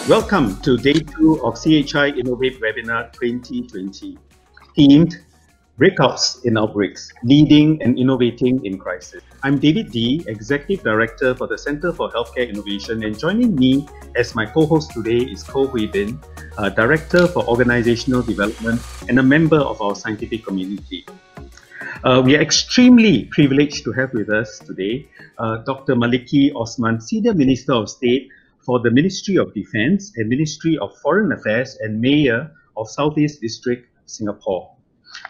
Welcome to Day 2 of CHI Innovate Webinar 2020, themed Breakouts in Outbreaks, Leading and Innovating in Crisis. I'm David D, Executive Director for the Center for Healthcare Innovation, and joining me as my co-host today is Koh Hui Bin, Director for Organizational Development and a member of our scientific community. We are extremely privileged to have with us today Dr. Maliki Osman, Senior Minister of State for the Ministry of Defence and Ministry of Foreign Affairs and Mayor of Southeast District, Singapore.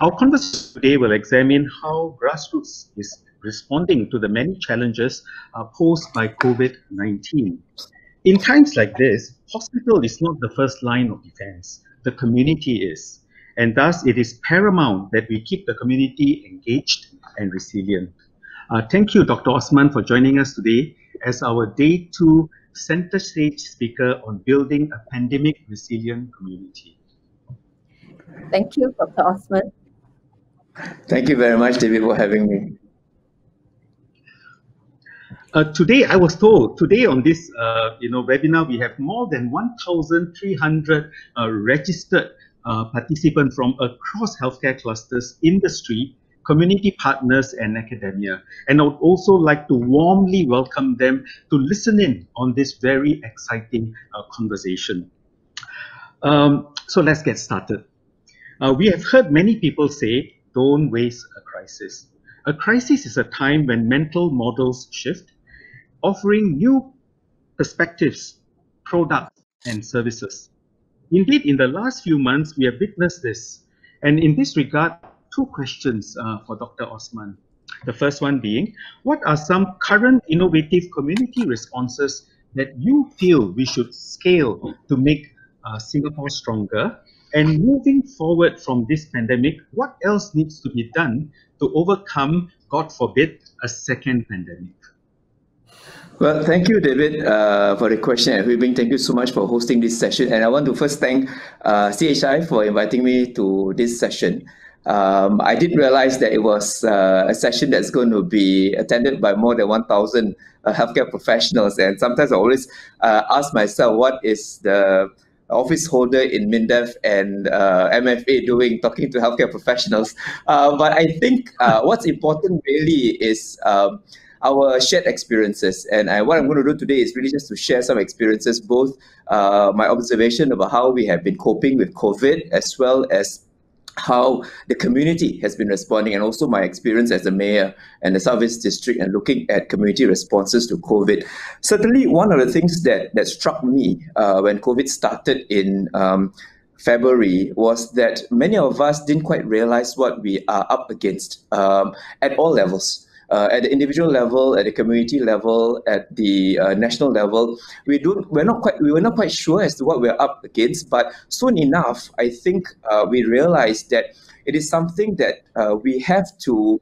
Our conversation today will examine how grassroots is responding to the many challenges posed by COVID-19. In times like this, hospital is not the first line of defense. The community is. And thus, it is paramount that we keep the community engaged and resilient. Thank you, Dr. Osman, for joining us today as our Day 2 center stage speaker on building a pandemic resilient community. Thank you, Dr. Osman. Thank you very much, David, for having me. Today, I was told, today on this webinar, we have more than 1,300 registered participants from across healthcare clusters, industry, community partners, and academia. And I would also like to warmly welcome them to listen in on this very exciting conversation. So let's get started. We have heard many people say, don't waste a crisis. A crisis is a time when mental models shift, offering new perspectives, products, and services. Indeed, in the last few months, we have witnessed this. And in this regard, two questions for Dr. Osman. The first one being, what are some current innovative community responses that you feel we should scale to make Singapore stronger? And moving forward from this pandemic, what else needs to be done to overcome, God forbid, a second pandemic? Well, thank you, David, for the question. And Hui Bing, thank you so much for hosting this session. And I want to first thank CHI for inviting me to this session. I didn't realize that it was a session that's going to be attended by more than 1,000 healthcare professionals. And sometimes I always ask myself, what is the office holder in MINDEF and MFA doing, talking to healthcare professionals? But I think what's important really is our shared experiences. And what I'm going to do today is really just to share some experiences, both my observation about how we have been coping with COVID, as well as how the community has been responding, and also my experience as a mayor and the Southeast District and looking at community responses to COVID. Certainly, one of the things that struck me when COVID started in February was that many of us didn't quite realize what we are up against at all levels. At the individual level, at the community level, at the national level, we were not quite sure as to what we're up against. But soon enough, I think we realized that it is something that we have to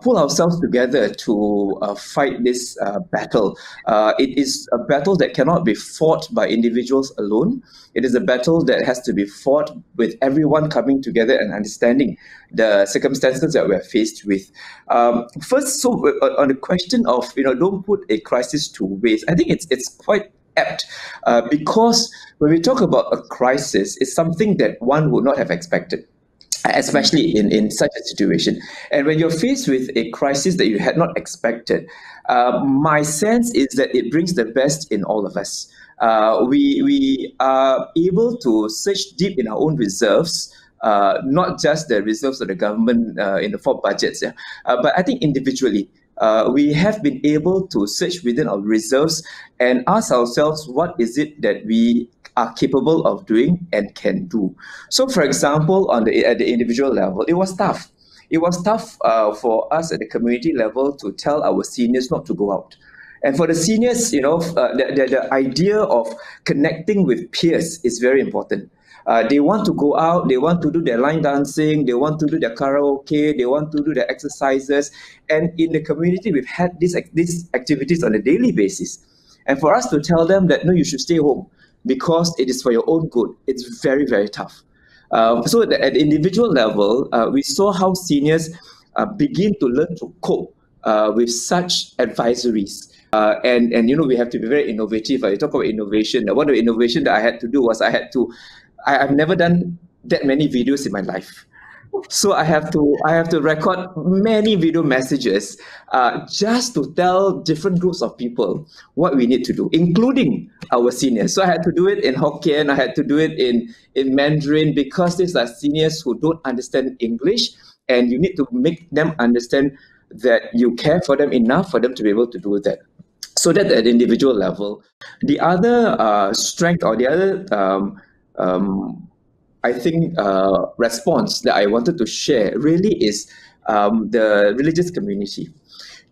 pull ourselves together to fight this battle. It is a battle that cannot be fought by individuals alone. It is a battle that has to be fought with everyone coming together and understanding the circumstances that we're faced with. First, so on the question of, don't put a crisis to waste, I think it's quite apt because when we talk about a crisis, it's something that one would not have expected, especially in such a situation. And when you're faced with a crisis that you had not expected, my sense is that it brings the best in all of us. We are able to search deep in our own reserves, not just the reserves of the government in the 4 budgets, but I think individually. We have been able to search within our reserves and ask ourselves, what is it that we are capable of doing and can do? So, for example, at the individual level, it was tough. It was tough for us at the community level to tell our seniors not to go out. And for the seniors, the idea of connecting with peers is very important. They want to go out, they want to do their line dancing, they want to do their karaoke, they want to do their exercises. And in the community, we've had these activities on a daily basis. And for us to tell them that, no, you should stay home because it is for your own good, it's very, very tough. So at the individual level, we saw how seniors begin to learn to cope with such advisories. And we have to be very innovative. You talk about innovation. One of the innovation that I had to do was I've never done that many videos in my life. So I have to record many video messages just to tell different groups of people what we need to do, including our seniors. So I had to do it in Hokkien, I had to do it in Mandarin, because these are seniors who don't understand English, and you need to make them understand that you care for them enough for them to be able to do that. So that at individual level. The other strength, or the other I think response that I wanted to share really is the religious community.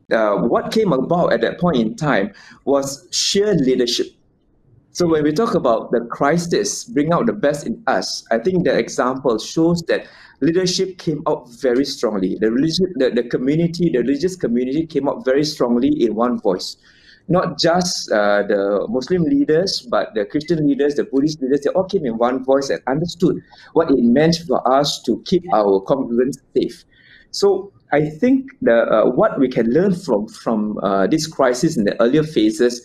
What came about at that point in time was sheer leadership. So when we talk about the crisis, bring out the best in us, I think that example shows that leadership came out very strongly. The religious community came out very strongly in one voice. Not just the Muslim leaders, but the Christian leaders, the Buddhist leaders, they all came in one voice and understood what it meant for us to keep our congregants safe. So I think what we can learn from this crisis in the earlier phases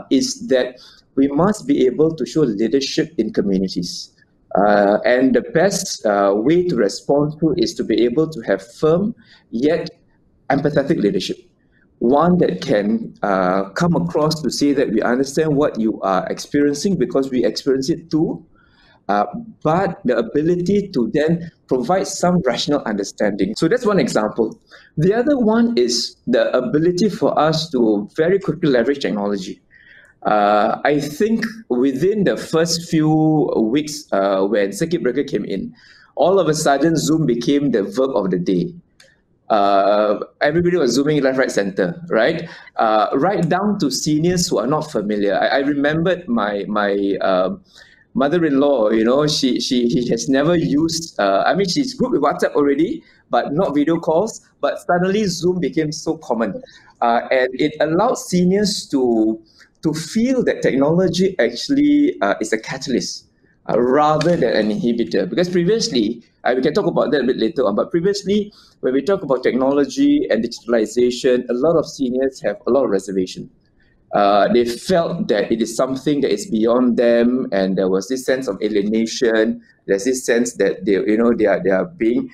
is that we must be able to show leadership in communities. And the best way to respond to is to be able to have firm yet empathetic leadership. One that can come across to say that we understand what you are experiencing because we experience it too, but the ability to then provide some rational understanding. So that's one example. The other one is the ability for us to very quickly leverage technology. I think within the first few weeks when circuit breaker came in, all of a sudden Zoom became the verb of the day. Everybody was zooming left, right, center, right? Right down to seniors who are not familiar. I remembered my mother-in-law. She has never used. She's good with WhatsApp already, but not video calls. But suddenly Zoom became so common, and it allowed seniors to feel that technology actually is a catalyst. Rather than an inhibitor. Because previously, we can talk about that a bit later on, but previously, when we talk about technology and digitalization, a lot of seniors have a lot of reservation. They felt that it is something that is beyond them, and there was this sense of alienation. There's this sense that they are being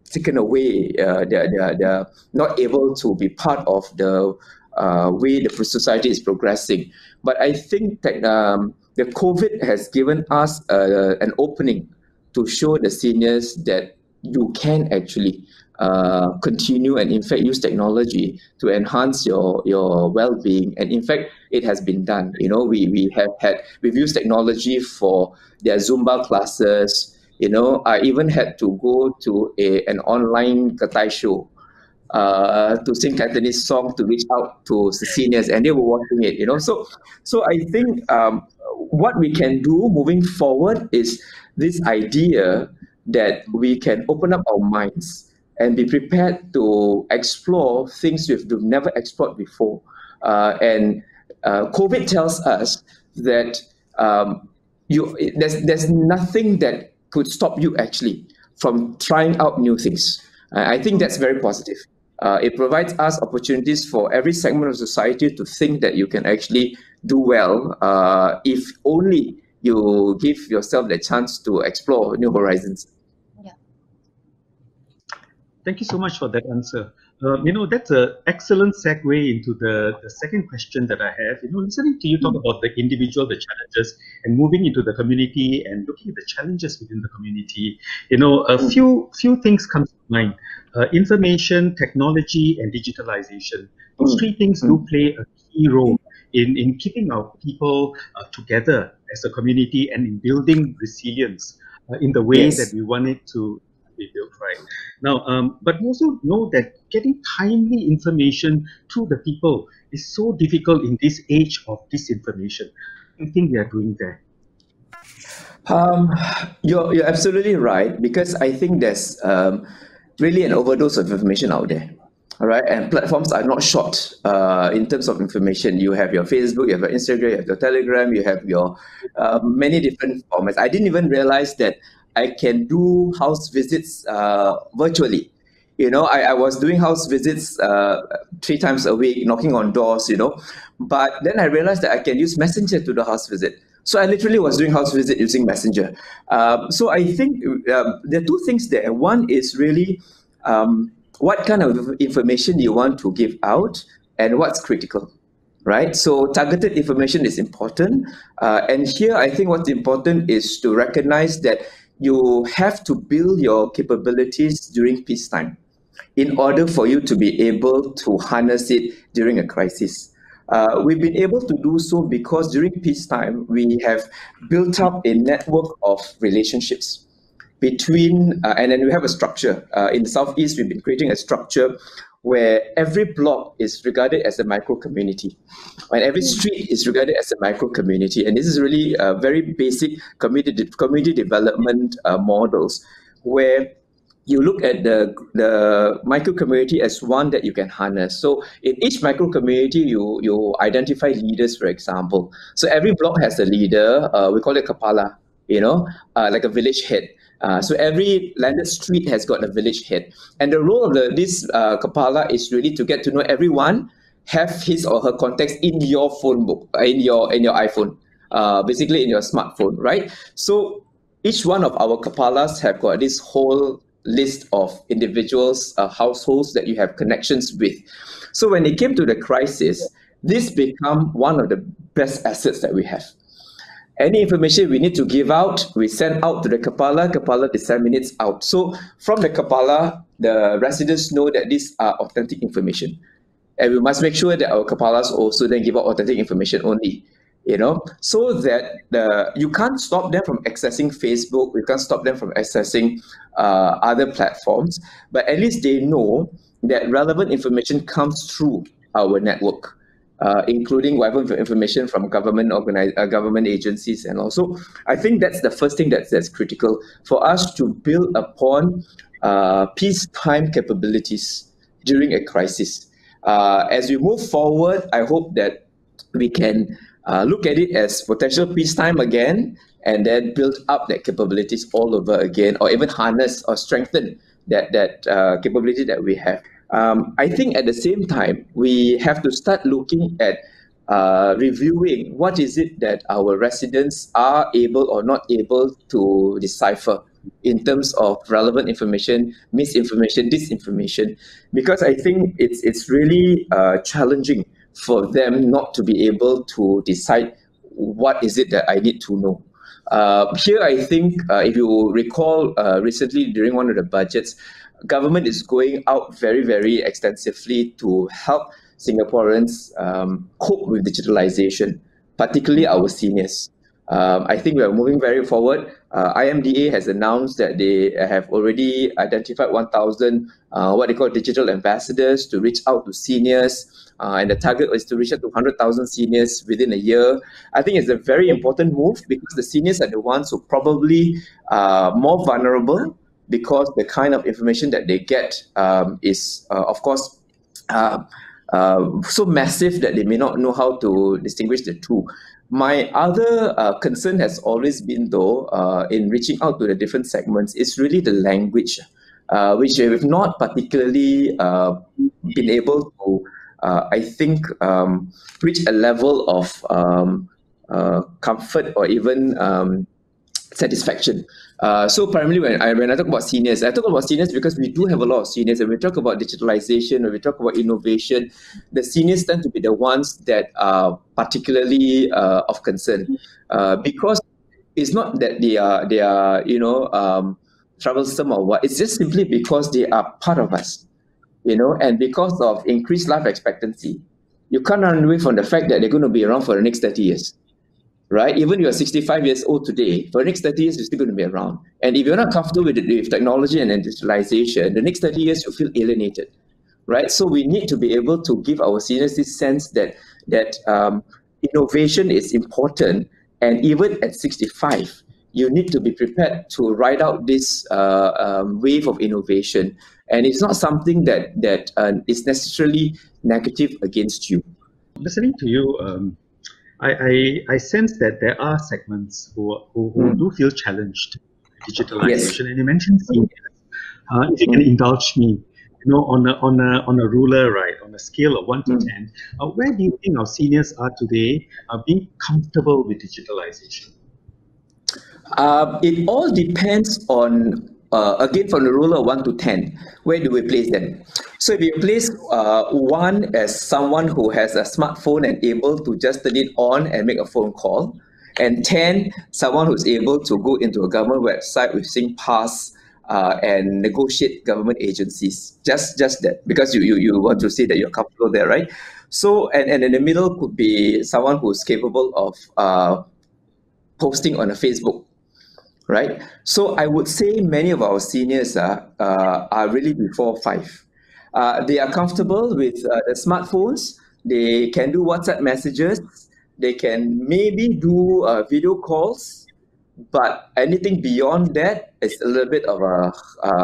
taken away. They're not able to be part of the way the society is progressing. But I think that the COVID has given us an opening to show the seniors that you can actually continue and in fact use technology to enhance your well-being. And in fact, it has been done. We've used technology for their Zumba classes. I even had to go to an online katai show to sing Cantonese song to reach out to the seniors, and they were watching it. So I think what we can do moving forward is this idea that we can open up our minds and be prepared to explore things we've never explored before. And COVID tells us that there's nothing that could stop you actually from trying out new things. I think that's very positive. It provides us opportunities for every segment of society to think that you can actually do well if only you give yourself the chance to explore new horizons. Yeah. Thank you so much for that answer. That's an excellent segue into the second question that I have. Listening to you talk about the individual, the challenges, and moving into the community and looking at the challenges within the community, a few things come to mind. Information, technology, and digitalization. Those three things do play a key role in keeping our people together as a community and in building resilience in the way that we want it to be built, right? Now, but we also know that getting timely information to the people is so difficult in this age of disinformation. What do you think we are doing there? You're absolutely right, because I think there's really an overdose of information out there. All right, and platforms are not short in terms of information. You have your Facebook, you have your Instagram, you have your Telegram, you have your many different formats. I didn't even realize that I can do house visits virtually. I was doing house visits 3 times a week, knocking on doors, but then I realized that I can use Messenger to do house visit. So I literally was doing house visit using Messenger. So I think there are two things there. One is really what kind of information you want to give out and what's critical, right? So targeted information is important. And here, I think what's important is to recognize that you have to build your capabilities during peacetime in order for you to be able to harness it during a crisis. We've been able to do so because during peacetime, we have built up a network of relationships between, and then we have a structure. In the Southeast, we've been creating a structure where every block is regarded as a micro community, and every street is regarded as a micro community. And this is really very basic community development models, where you look at the micro community as one that you can harness. So in each micro community, you identify leaders, for example. So every block has a leader. We call it kapala, like a village head. So every landed street has got a village head, and the role of this kapala is really to get to know everyone, have his or her contacts in your phone book, in your iPhone, basically in your smartphone, right? So each one of our kapalas have got this whole list of individuals, households that you have connections with. So when it came to the crisis, this became one of the best assets that we have. Any information we need to give out, we send out to the Kapala disseminates out. So from the Kapala, the residents know that these are authentic information. And we must make sure that our Kapalas also then give out authentic information only, so that you can't stop them from accessing Facebook, you can't stop them from accessing other platforms, but at least they know that relevant information comes through our network. Including whatever information from government agencies, and also I think that's the first thing that's critical for us to build upon peacetime capabilities during a crisis. As we move forward, I hope that we can look at it as potential peacetime again, and then build up that capabilities all over again, or even harness or strengthen that capability that we have. I think at the same time, we have to start looking at reviewing what is it that our residents are able or not able to decipher in terms of relevant information, misinformation, disinformation, because I think it's really challenging for them not to be able to decide what is it that I need to know. Here, I think, if you recall, recently during one of the budgets, government is going out very, very extensively to help Singaporeans cope with digitalization, particularly our seniors. I think we are moving very forward. IMDA has announced that they have already identified 1,000 what they call digital ambassadors to reach out to seniors. And the target is to reach out to 100,000 seniors within a year. I think it's a very important move because the seniors are the ones who probably more vulnerable, because the kind of information that they get is, of course, so massive that they may not know how to distinguish the two. My other concern has always been, though, in reaching out to the different segments, is really the language, which we've not particularly been able to, I think, reach a level of comfort or even satisfaction. So primarily when I talk about seniors, I talk about seniors because we do have a lot of seniors, and we talk about digitalization, when we talk about innovation, the seniors tend to be the ones that are particularly of concern, because it's not that they are troublesome or what. It's just simply because they are part of us, and because of increased life expectancy, you can't run away from the fact that they're going to be around for the next 30 years. Right? Even if you're 65 years old today, for the next 30 years, you're still going to be around. And if you're not comfortable with technology and digitalization, the next 30 years, you feel alienated, right? So we need to be able to give our seniors this sense that innovation is important. And even at 65, you need to be prepared to ride out this wave of innovation. And it's not something that is necessarily negative against you. Listening to you, I sense that there are segments who do feel challenged Yes. digitalization. And you mentioned seniors. If you can indulge me, on a ruler, right, on a scale of 1 to 10, where do you think our seniors are today, being comfortable with digitalization? It all depends on, again, from the ruler of 1 to 10, where do we place them? So if you place 1 as someone who has a smartphone and able to just turn it on and make a phone call, and 10, someone who's able to go into a government website with SingPass and negotiate government agencies. Just that, because you want to say that you're comfortable there, right? So, and in the middle could be someone who's capable of posting on a Facebook, right? So I would say many of our seniors are really before 5. They are comfortable with the smartphones. They can do WhatsApp messages. They can maybe do video calls, but anything beyond that is a little bit of a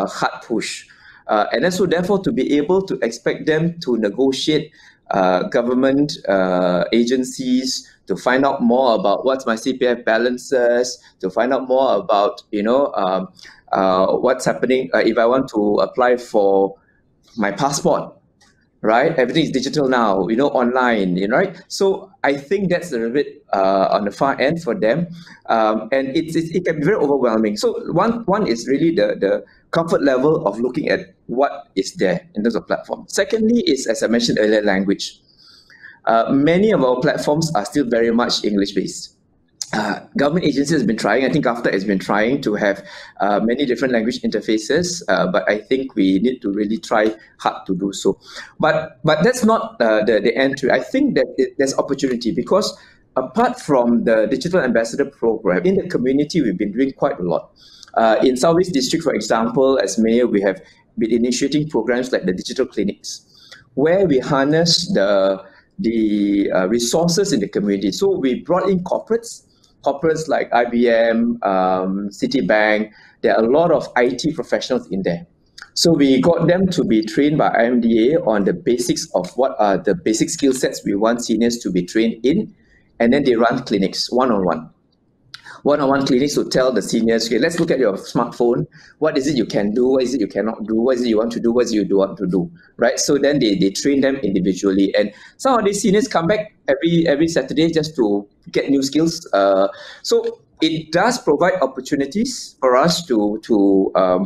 hard push. And then so therefore to be able to expect them to negotiate government agencies, to find out more about what's my CPF balances, to find out more about what's happening if I want to apply for my passport, right? Everything is digital now, online, right? So I think that's a little bit on the far end for them, and it can be very overwhelming. So one is really the comfort level of looking at what is there in terms of platform. Secondly is, as I mentioned earlier, language. Many of our platforms are still very much English-based. Government agencies has been trying. I think AFTA has been trying to have many different language interfaces, but I think we need to really try hard to do so. But that's not the entry. I think that there's opportunity, because apart from the Digital Ambassador Program, in the community we've been doing quite a lot. In Southeast District, for example, as mayor, we have been initiating programs like the digital clinics, where we harness the resources in the community. So we brought in corporates like IBM, Citibank. There are a lot of IT professionals in there. So we got them to be trained by IMDA on the basics of what are the basic skill sets we want seniors to be trained in. And then they run clinics one-on-one clinics to tell the seniors, okay, let's look at your smartphone. What is it you can do? What is it you cannot do? What is it you want to do? What is it you don't want to do? Right? So then they train them individually. And some of these seniors come back every Saturday just to get new skills. So it does provide opportunities for us to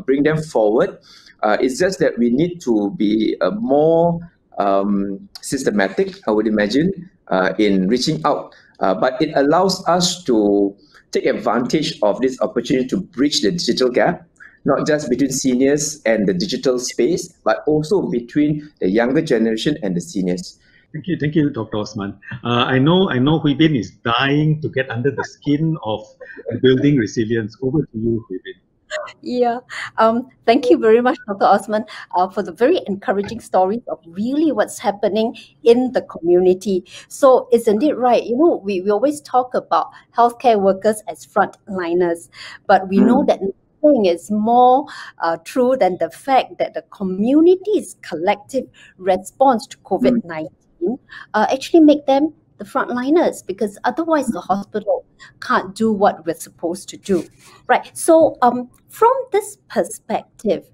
bring them forward. It's just that we need to be more systematic, I would imagine, in reaching out. But it allows us to take advantage of this opportunity to bridge the digital gap, not just between seniors and the digital space, but also between the younger generation and the seniors. Thank you, Dr. Osman. I know Hui Bin is dying to get under the skin of building resilience. Over to you, Hui Bin. Yeah, thank you very much, Dr. Osman, for the very encouraging stories of really what's happening in the community. So isn't it right? We always talk about healthcare workers as frontliners, but we know that nothing is more true than the fact that the community's collective response to COVID-19 actually make them the frontliners, because otherwise the hospital can't do what we're supposed to do, right? So from this perspective,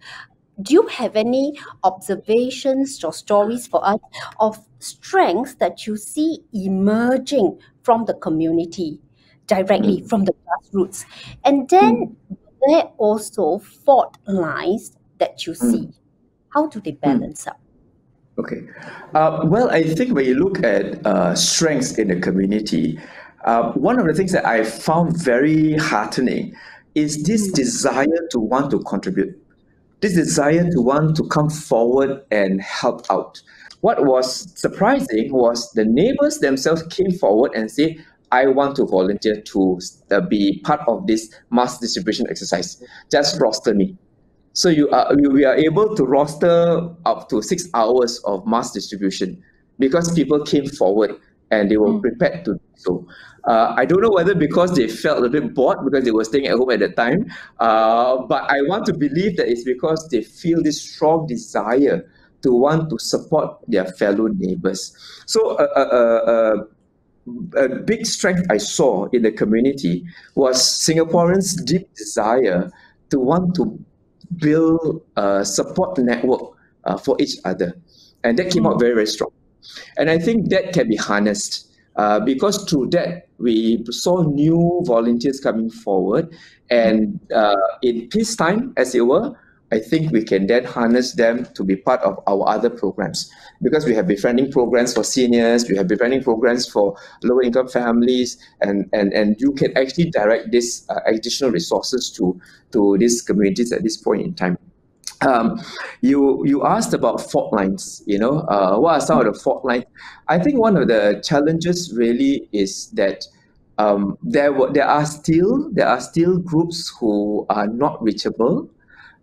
do you have any observations or stories for us of strengths that you see emerging from the community, directly from the grassroots? And then there are also fault lines that you see. How do they balance out? Okay. Well, I think when you look at strengths in the community, one of the things that I found very heartening is this desire to want to contribute, this desire to want to come forward and help out. What was surprising was the neighbors themselves came forward and said, I want to volunteer to be part of this mass distribution exercise. Just roster me. So we are able to roster up to 6 hours of mass distribution because people came forward and they were prepared to do so. I don't know whether because they felt a bit bored because they were staying at home at that time, but I want to believe that it's because they feel this strong desire to want to support their fellow neighbors. So a big strength I saw in the community was Singaporeans' deep desire to want to build a support network for each other. And that came out very, very strong. And I think that can be harnessed because through that, we saw new volunteers coming forward. And in peacetime, as it were, I think we can then harness them to be part of our other programs, because we have befriending programs for seniors, we have befriending programs for lower income families, and you can actually direct these additional resources to these communities at this point in time. You asked about fault lines. What are some of the fault lines? I think one of the challenges really is that there are still groups who are not reachable.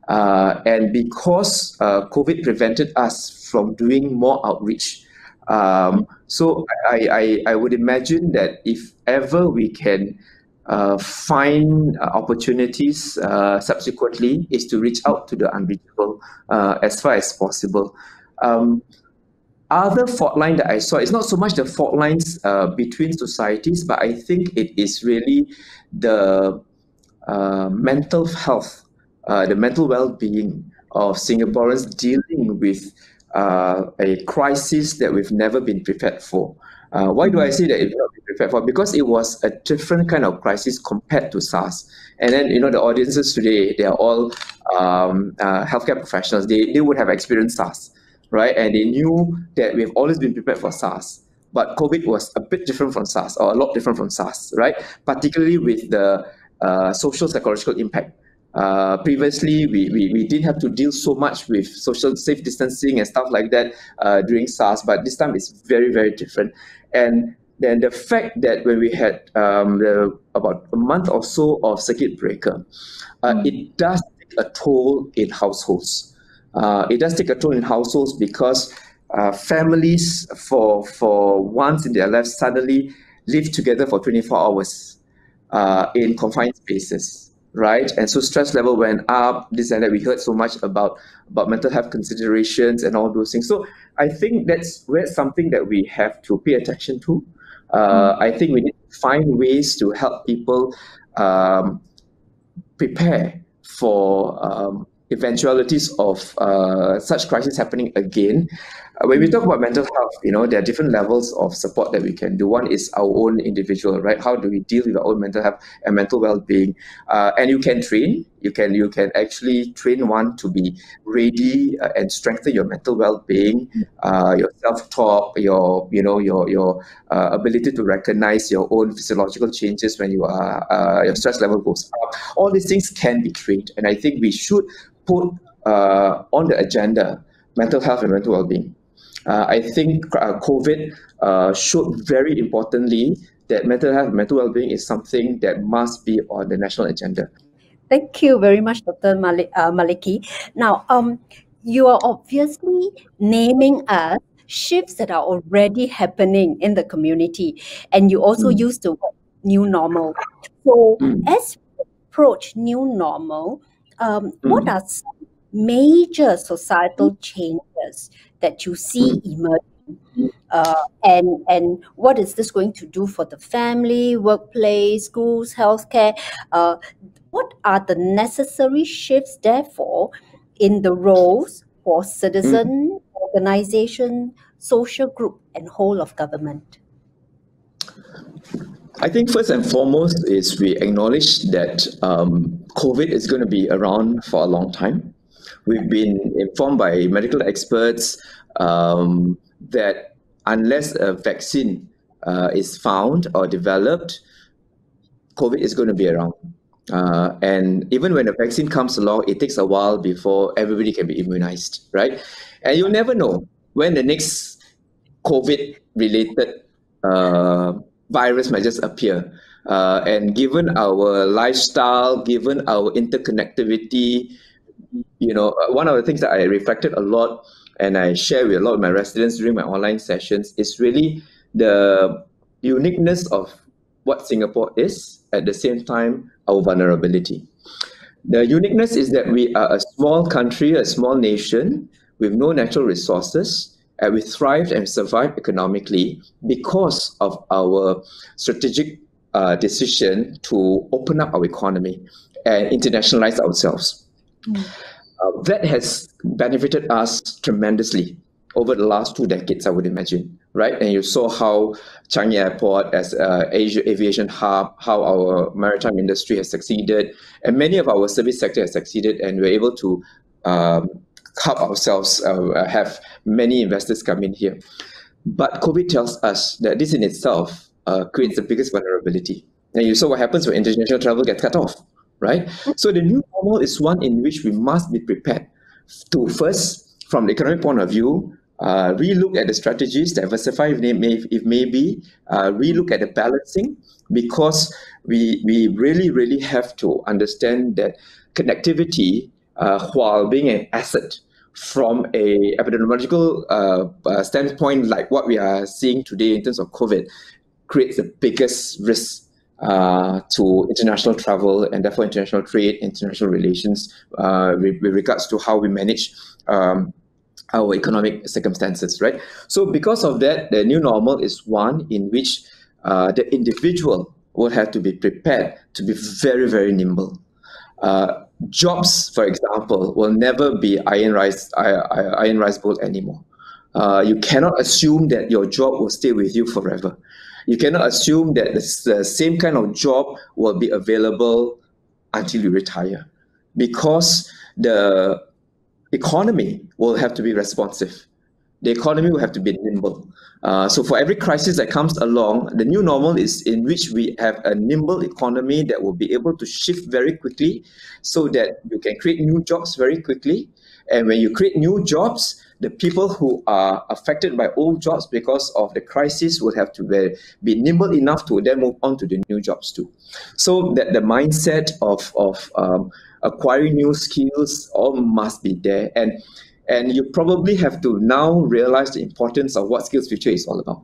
And because COVID prevented us from doing more outreach, so I would imagine that if ever we can find opportunities subsequently, is to reach out to the unreachable as far as possible. Other fault line that I saw is not so much the fault lines between societies, but I think it is really the mental health, the mental well-being of Singaporeans dealing with a crisis that we've never been prepared for. Why do I say that it's not been prepared for? Because it was a different kind of crisis compared to SARS. And then, the audiences today, they are all healthcare professionals. They would have experienced SARS, right? And they knew that we've always been prepared for SARS. But COVID was a bit different from SARS, or a lot different from SARS, right? Particularly with the social psychological impact. Previously, we didn't have to deal so much with social safe distancing and stuff like that during SARS, but this time it's very, very different. And then the fact that when we had about a month or so of circuit breaker, it does take a toll in households. It does take a toll in households because families, for once in their lives, suddenly live together for 24 hours in confined spaces. Right, and so stress level went up. This and that. We heard so much about mental health considerations and all those things. So I think that's something that we have to pay attention to. I think we need to find ways to help people prepare for eventualities of such crisis happening again. When we talk about mental health, there are different levels of support that we can do. One is our own individual, right? How do we deal with our own mental health and mental well-being? And you can train. You can actually train one to be ready and strengthen your mental well-being, your self-talk, your ability to recognize your own physiological changes when your stress level goes up. All these things can be trained, and I think we should put on the agenda mental health and mental well-being. I think COVID showed very importantly that mental health and mental well-being is something that must be on the national agenda. Thank you very much, Dr. Maliki. Now, you are obviously naming us shifts that are already happening in the community, and you also use the word new normal. So, as we approach new normal, what are some major societal changes that you see emerging? And what is this going to do for the family, workplace, schools, healthcare? What are the necessary shifts, therefore, in the roles for citizen, organization, social group, and whole of government? I think first and foremost is we acknowledge that COVID is going to be around for a long time. We've been informed by medical experts that unless a vaccine is found or developed, COVID is going to be around. And even when a vaccine comes along, it takes a while before everybody can be immunized, right? And you'll never know when the next COVID-related virus might just appear. And given our lifestyle, given our interconnectivity, one of the things that I reflected a lot and I share with a lot of my residents during my online sessions is really the uniqueness of what Singapore is, at the same time, our vulnerability. The uniqueness is that we are a small country, a small nation with no natural resources, and we thrived and survived economically because of our strategic decision to open up our economy. and internationalize ourselves. That has benefited us tremendously over the last 2 decades, I would imagine, right? And you saw how Changi Airport as Asia aviation hub, how our maritime industry has succeeded, and many of our service sector has succeeded, and we're able to help ourselves have many investors come in here. But COVID tells us that this in itself creates the biggest vulnerability. And you saw what happens when international travel gets cut off, right? So the new normal is one in which we must be prepared to first, from the economic point of view, relook at the strategies, diversify if may be, relook at the balancing, because we really, really have to understand that connectivity, while being an asset from a epidemiological standpoint, like what we are seeing today in terms of COVID, creates the biggest risk to international travel and therefore international trade, international relations, with regards to how we manage our economic circumstances, right? So because of that, the new normal is one in which the individual will have to be prepared to be very, very nimble. Jobs, for example, will never be iron rice bowl anymore. You cannot assume that your job will stay with you forever. You cannot assume that the same kind of job will be available until you retire, because the economy will have to be responsive. The economy will have to be nimble. So for every crisis that comes along, the new normal is in which we have a nimble economy that will be able to shift very quickly so that you can create new jobs very quickly. And when you create new jobs, the people who are affected by old jobs because of the crisis will have to be nimble enough to then move on to the new jobs too. So that the mindset of acquiring new skills all must be there. And you probably have to now realize the importance of what Skills Future is all about.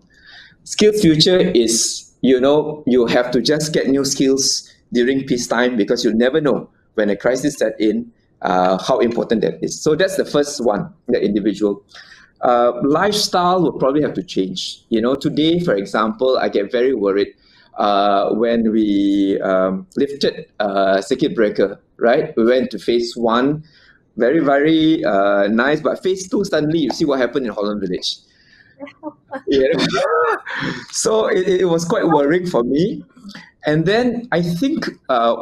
Skills Future is, you have to just get new skills during peacetime, because you never know when a crisis set in, how important that is. So that's the first one, the individual. Lifestyle will probably have to change. Today, for example, I get very worried when we lifted circuit breaker, right? We went to phase 1, very, very nice, but phase 2, suddenly you see what happened in Holland Village. So it was quite worrying for me. And then I think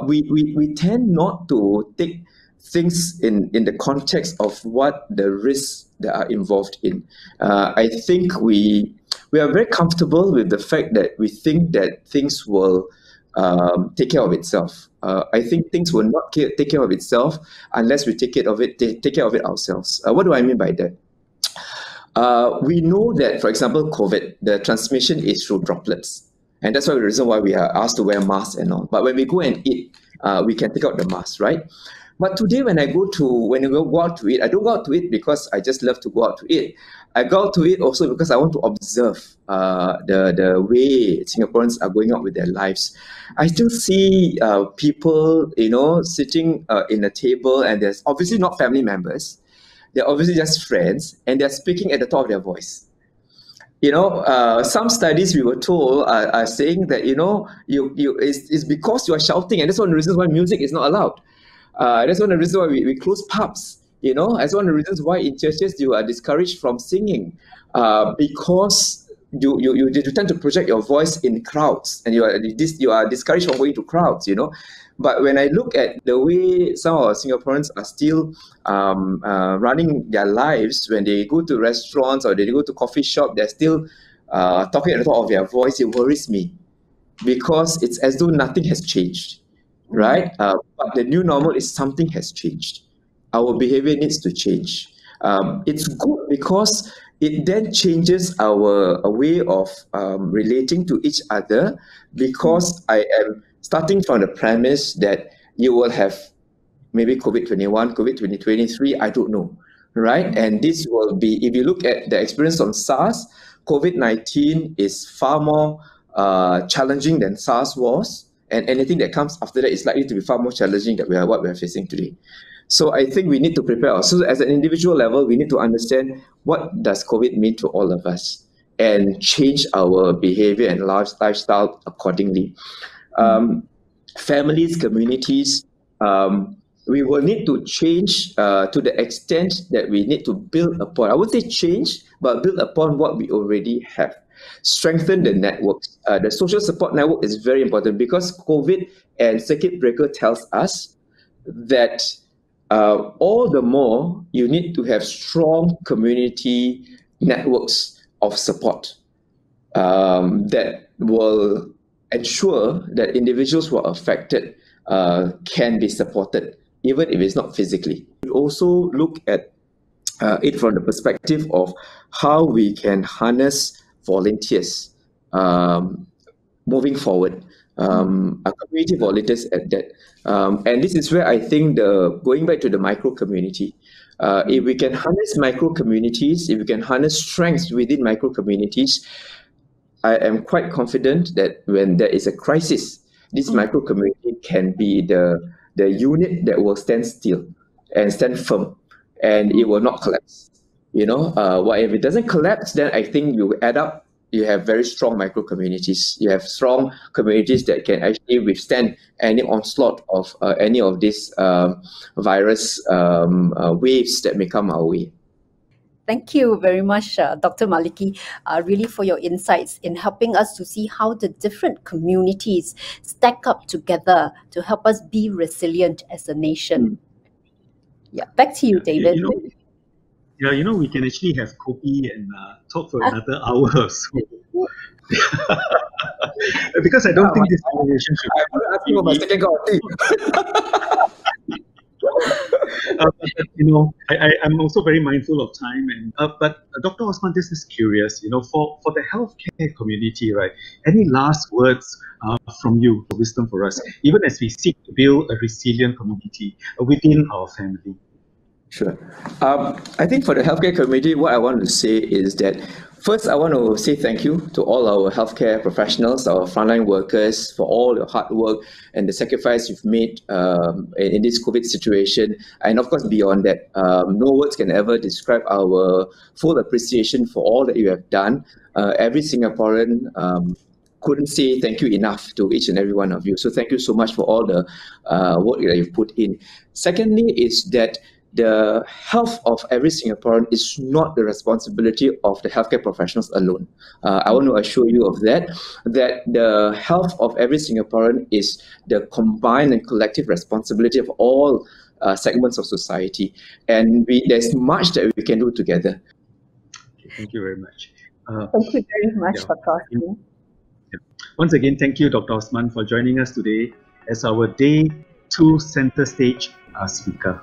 we tend not to take things in the context of what the risks that are involved in. I think we are very comfortable with the fact that we think that things will take care of itself. I think things will not take care of itself unless we take care of it ourselves. What do I mean by that? We know that, for example, COVID, the transmission is through droplets. And that's why the reason why we are asked to wear masks and all. But when we go and eat, we can take out the mask, right? But today when I go out to eat, I don't go out to eat because I just love to go out to eat. I go out to eat also because I want to observe the way Singaporeans are going out with their lives. I still see people, sitting in a table, and there's obviously not family members. They're obviously just friends, and they're speaking at the top of their voice. Some studies we were told are saying that it's because you are shouting, and that's one of the reasons why music is not allowed. That's one of the reasons why we close pubs. That's one of the reasons why in churches you are discouraged from singing, because you tend to project your voice in crowds, and you are discouraged from going to crowds. But when I look at the way some of our Singaporeans are still running their lives, when they go to restaurants or they go to coffee shop, they're still talking at the top of their voice. It worries me, because it's as though nothing has changed, right? But the new normal is something has changed. Our behavior needs to change. It's good because it then changes our way of relating to each other, because I am starting from the premise that you will have maybe COVID-21, COVID-2023, I don't know, right? And this will be, if you look at the experience on SARS, COVID-19 is far more challenging than SARS was, and anything that comes after that is likely to be far more challenging than what we are facing today. So I think we need to prepare ourselves. As an individual level, we need to understand what does COVID mean to all of us and change our behavior and lifestyle accordingly. Families, communities, we will need to change to the extent that we need to build upon. I would say change, but build upon what we already have. Strengthen the networks. The social support network is very important because COVID and circuit breaker tells us that all the more you need to have strong community networks of support that will ensure that individuals who are affected can be supported, even if it's not physically. We also look at it from the perspective of how we can harness volunteers moving forward, community volunteers at that. And this is where I think going back to the micro community, if we can harness micro communities, if we can harness strengths within micro communities, I am quite confident that when there is a crisis, this micro community can be the unit that will stand still and stand firm, and it will not collapse. What if it doesn't collapse? Then I think you add up. You have very strong micro communities. You have strong communities that can actually withstand any onslaught of any of these virus waves that may come our way. Thank you very much, Dr. Maliki, really for your insights in helping us to see how the different communities stack up together to help us be resilient as a nation. Yeah, back to you, David. We can actually have kopi and talk for another hour or so. Because I don't think this conversation should be. I'm asking for my second cup of tea. I'm also very mindful of time, but Dr. Osman, this is curious. For the healthcare community, right? Any last words from you, wisdom for us, even as we seek to build a resilient community within our family? Sure. I think for the healthcare community, what I want to say is that first, I want to say thank you to all our healthcare professionals, our frontline workers, for all your hard work and the sacrifice you've made in this COVID situation. And of course, beyond that, no words can ever describe our full appreciation for all that you have done. Every Singaporean couldn't say thank you enough to each and every one of you. So thank you so much for all the work that you've put in. Secondly, is that the health of every Singaporean is not the responsibility of the healthcare professionals alone. I want to assure you of that the health of every Singaporean is the combined and collective responsibility of all segments of society. And there's much that we can do together. Thank you very much. Thank you very much, Dr. Osman. Once again, thank you, Dr. Osman, for joining us today as our Day 2 Center Stage speaker.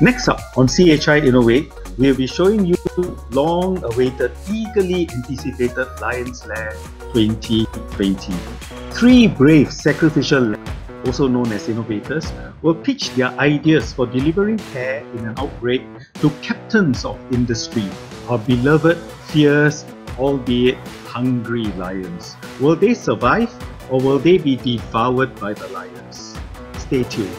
Next up on CHI Innovate, we'll be showing you long-awaited, eagerly anticipated Lions Lair 2020. 3 brave sacrificial lambs, also known as innovators, will pitch their ideas for delivering care in an outbreak to captains of industry, our beloved, fierce, albeit hungry lions. Will they survive, or will they be devoured by the lions? Stay tuned.